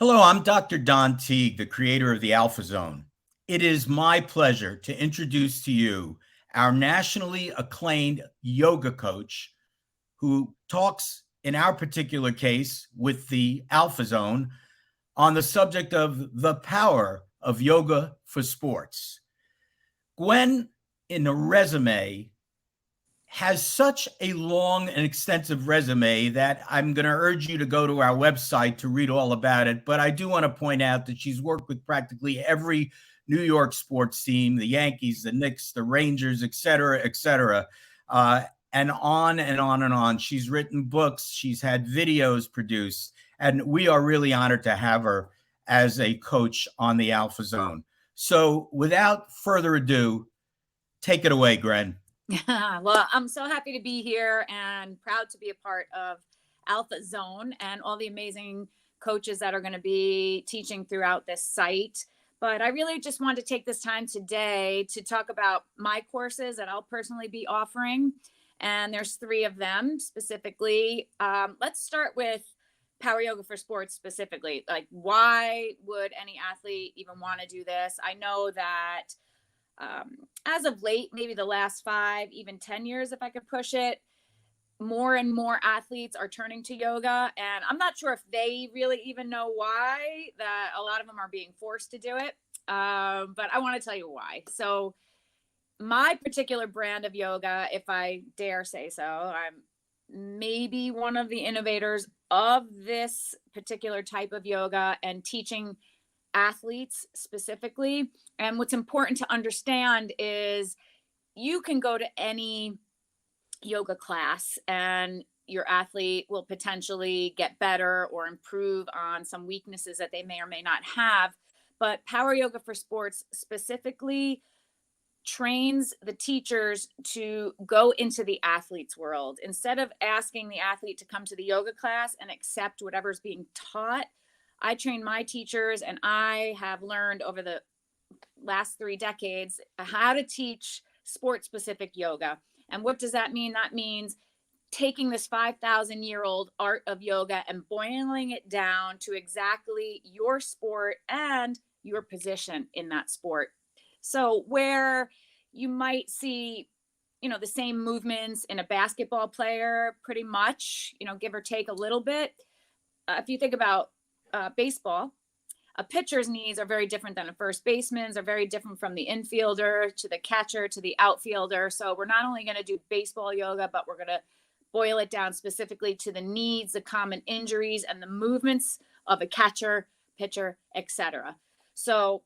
Hello, I'm Dr. Don Teague, the creator of the Alpha Zone. It is my pleasure to introduce to you our nationally acclaimed yoga coach who talks, in our particular case, with the Alpha Zone on the subject of the power of yoga for sports. GWEN, in a resume, has such a long and extensive resume that I'm going to urge you to go to our website to read all about it. But I do want to point out that she's worked with practically every New York sports team, the Yankees, the Knicks, the Rangers, et cetera, and on and on and on. She's written books. She's had videos produced. And we are really honored to have her as a coach on the Alpha Zone. So without further ado, take it away, Gren. Well, I'm so happy to be here and proud to be a part of Alpha Zone and all the amazing coaches that are going to be teaching throughout this site. But I really just wanted to take this time today to talk about my courses that I'll personally be offering. And there's 3 of them specifically. Let's start with Power Yoga for Sports specifically. Like, why would any athlete even want to do this? I know that as of late, maybe the last 5, even 10 years, if I could push it, more and more athletes are turning to yoga. And I'm not sure if they really even know why, that a lot of them are being forced to do it. But I want to tell you why. So my particular brand of yoga, if I dare say so, I'm maybe one of the innovators of this particular type of yoga and teaching athletes specifically. And what's important to understand is you can go to any yoga class and your athlete will potentially get better or improve on some weaknesses that they may or may not have. But Power Yoga for Sports specifically trains the teachers to go into the athlete's world. Instead of asking the athlete to come to the yoga class and accept whatever's being taught, I train my teachers, and I have learned over the last 3 decades how to teach sport-specific yoga. And what does that mean? That means taking this 5,000-year-old art of yoga and boiling it down to exactly your sport and your position in that sport. So where you might see, the same movements in a basketball player, pretty much, give or take a little bit. If you think about baseball, a pitcher's knees are very different than a first baseman's, are very different from the infielder to the catcher to the outfielder. So we're not only going to do baseball yoga, but we're going to boil it down specifically to the needs, the common injuries, and the movements of a catcher, pitcher, etc. So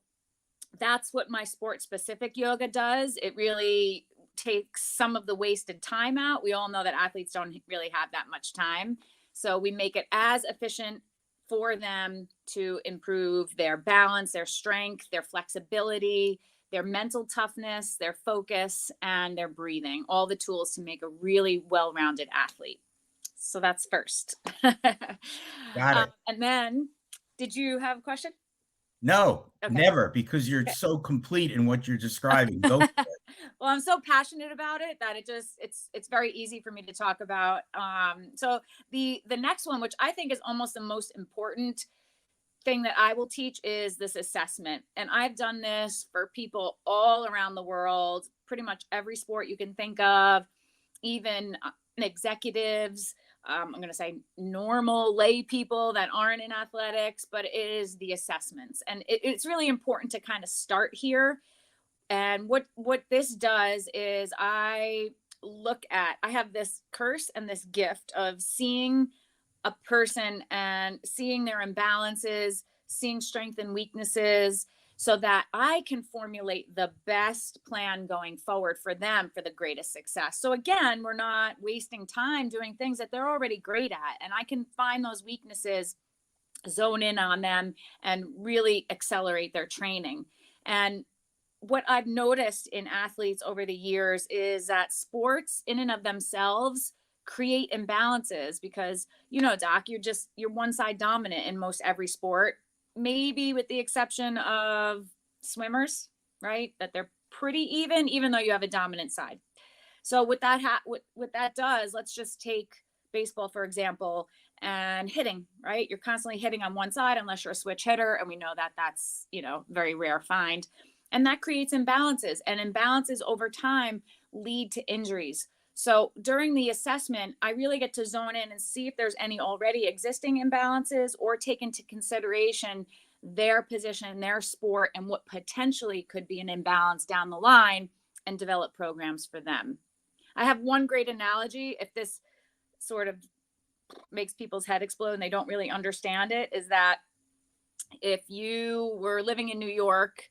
that's what my sport-specific yoga does. It really takes some of the wasted time out. We all know that athletes don't really have that much time. So we make it as efficient for them to improve their balance, their strength, their flexibility, their mental toughness, their focus, and their breathing, all the tools to make a really well-rounded athlete. So that's first. Got it. And then, did you have a question? No, Okay. never, because you're so complete in what you're describing. Go for it. Well, I'm so passionate about it that it's very easy for me to talk about. So the next one, which I think is almost the most important thing that I will teach, is this assessment. And I've done this for people all around the world, pretty much every sport you can think of, even executives. I'm going to say normal lay people that aren't in athletics, but it is the assessments. And it's really important to kind of start here. And what this does is I have this curse and this gift of seeing a person and seeing their imbalances, seeing strengths and weaknesses, so that I can formulate the best plan going forward for them for the greatest success. So again, we're not wasting time doing things that they're already great at. And I can find those weaknesses, zone in on them, and really accelerate their training. And what I've noticed in athletes over the years is that sports in and of themselves create imbalances because, Doc, you're one side dominant in most every sport, maybe with the exception of swimmers, right? That they're pretty even though you have a dominant side. So what that does, let's just take baseball, for example, and hitting, right? You're constantly hitting on one side unless you're a switch hitter. And we know that that's, very rare find. And that creates imbalances, and imbalances over time lead to injuries. So during the assessment, I really get to zone in and see if there's any already existing imbalances, or take into consideration their position, their sport, and what potentially could be an imbalance down the line, and develop programs for them. I have one great analogy. If this sort of makes people's head explode and they don't really understand it, is that if you were living in New York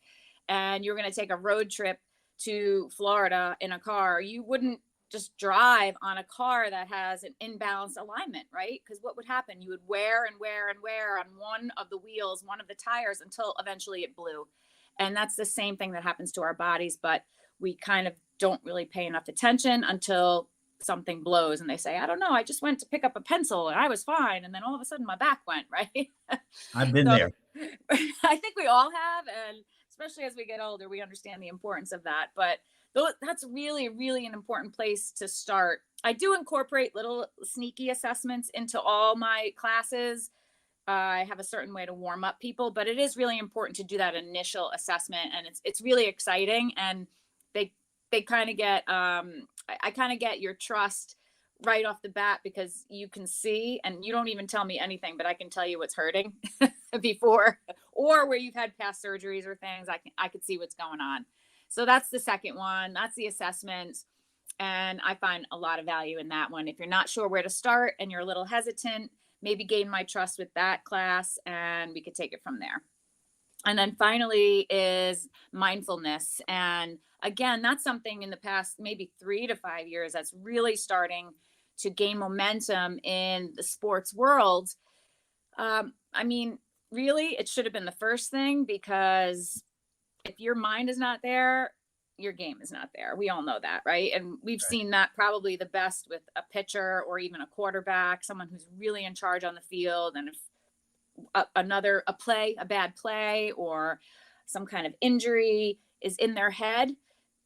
and you're going to take a road trip to Florida in a car, you wouldn't just drive on a car that has an imbalanced alignment, right? Because what would happen? You would wear and wear and wear on one of the wheels, one of the tires, until eventually it blew. And that's the same thing that happens to our bodies, but we kind of don't really pay enough attention until something blows and they say, I don't know, I just went to pick up a pencil and I was fine. And then all of a sudden my back went, right? I've been So there. I think we all have. And especially as we get older, we understand the importance of that. But that's really, really an important place to start. I do incorporate little sneaky assessments into all my classes. I have a certain way to warm up people, but it is really important to do that initial assessment, and it's really exciting. And they kind of get I kind of get your trust right off the bat, because you can see, and you don't even tell me anything, but I can tell you what's hurting before, or where you've had past surgeries or things. I could see what's going on. So that's the second one. That's the assessment. And I find a lot of value in that one. If you're not sure where to start and you're a little hesitant, maybe gain my trust with that class and we could take it from there. And then finally is mindfulness. And again, that's something in the past maybe 3 to 5 years that's really starting to gain momentum in the sports world. I mean, really, it should have been the first thing, because if your mind is not there, your game is not there. We all know that, right? And we've seen that probably the best with a pitcher or even a quarterback, someone who's really in charge on the field. And if a bad play or some kind of injury is in their head,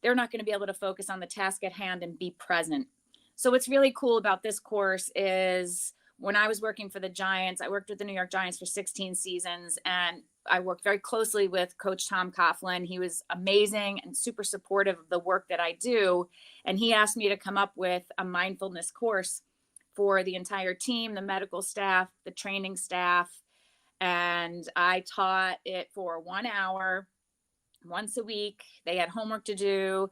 they're not going to be able to focus on the task at hand and be present. So what's really cool about this course is, when I was working for the Giants, I worked with the New York Giants for 16 seasons, and I worked very closely with Coach Tom Coughlin. He was amazing and super supportive of the work that I do. And he asked me to come up with a mindfulness course for the entire team, the medical staff, the training staff. And I taught it for 1 hour, once a week. They had homework to do.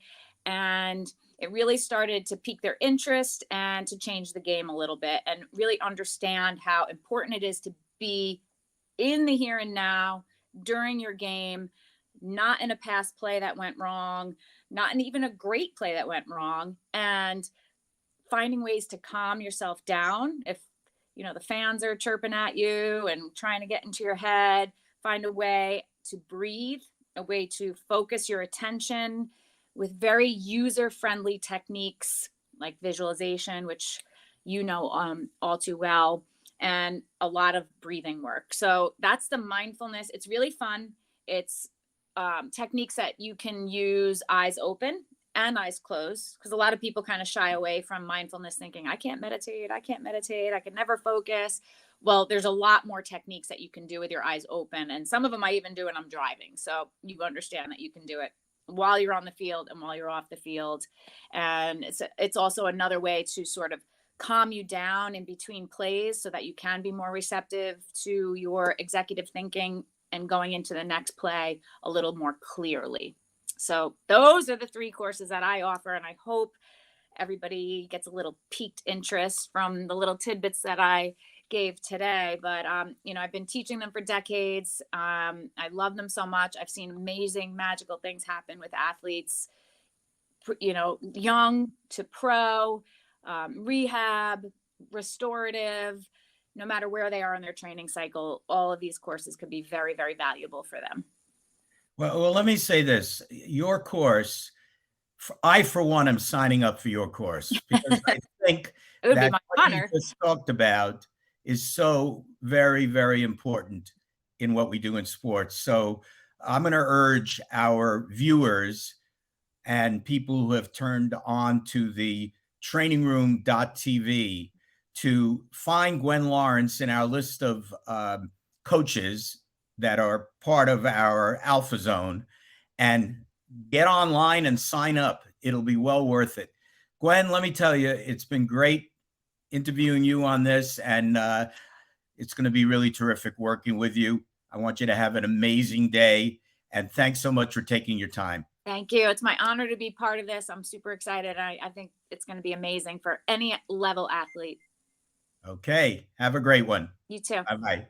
And it really started to pique their interest and to change the game a little bit, and really understand how important it is to be in the here and now during your game, not in a past play that went wrong, not in even a great play that went wrong, and finding ways to calm yourself down. If, the fans are chirping at you and trying to get into your head, find a way to breathe, a way to focus your attention with very user-friendly techniques like visualization, which all too well, and a lot of breathing work. So that's the mindfulness. It's really fun. It's techniques that you can use eyes open and eyes closed, because a lot of people kind of shy away from mindfulness, thinking, I can't meditate, I can never focus. Well, there's a lot more techniques that you can do with your eyes open, and some of them I even do when I'm driving. So you understand that you can do it while you're on the field and while you're off the field. And it's also another way to sort of calm you down in between plays, so that you can be more receptive to your executive thinking and going into the next play a little more clearly. So those are the 3 courses that I offer, and I hope everybody gets a little piqued interest from the little tidbits that I gave today. But I've been teaching them for decades. I love them so much. I've seen amazing, magical things happen with athletes, young to pro, rehab, restorative. No matter where they are in their training cycle, all of these courses could be very, very valuable for them. Well, let me say this. Your course, I, for one, am signing up for your course, because I think It would be that my what you honor. just talked about is so very, very important in what we do in sports. So I'm going to urge our viewers and people who have turned on to the trainingroom.tv to find Gwen Lawrence in our list of coaches that are part of our Alpha Zone and get online and sign up. It'll be well worth it. Gwen, let me tell you, it's been great interviewing you on this, and it's going to be really terrific working with you. I want you to have an amazing day, and thanks so much for taking your time. Thank you. It's my honor to be part of this. I'm super excited. I think it's going to be amazing for any level athlete. Okay. Have a great one. You too. Bye-bye.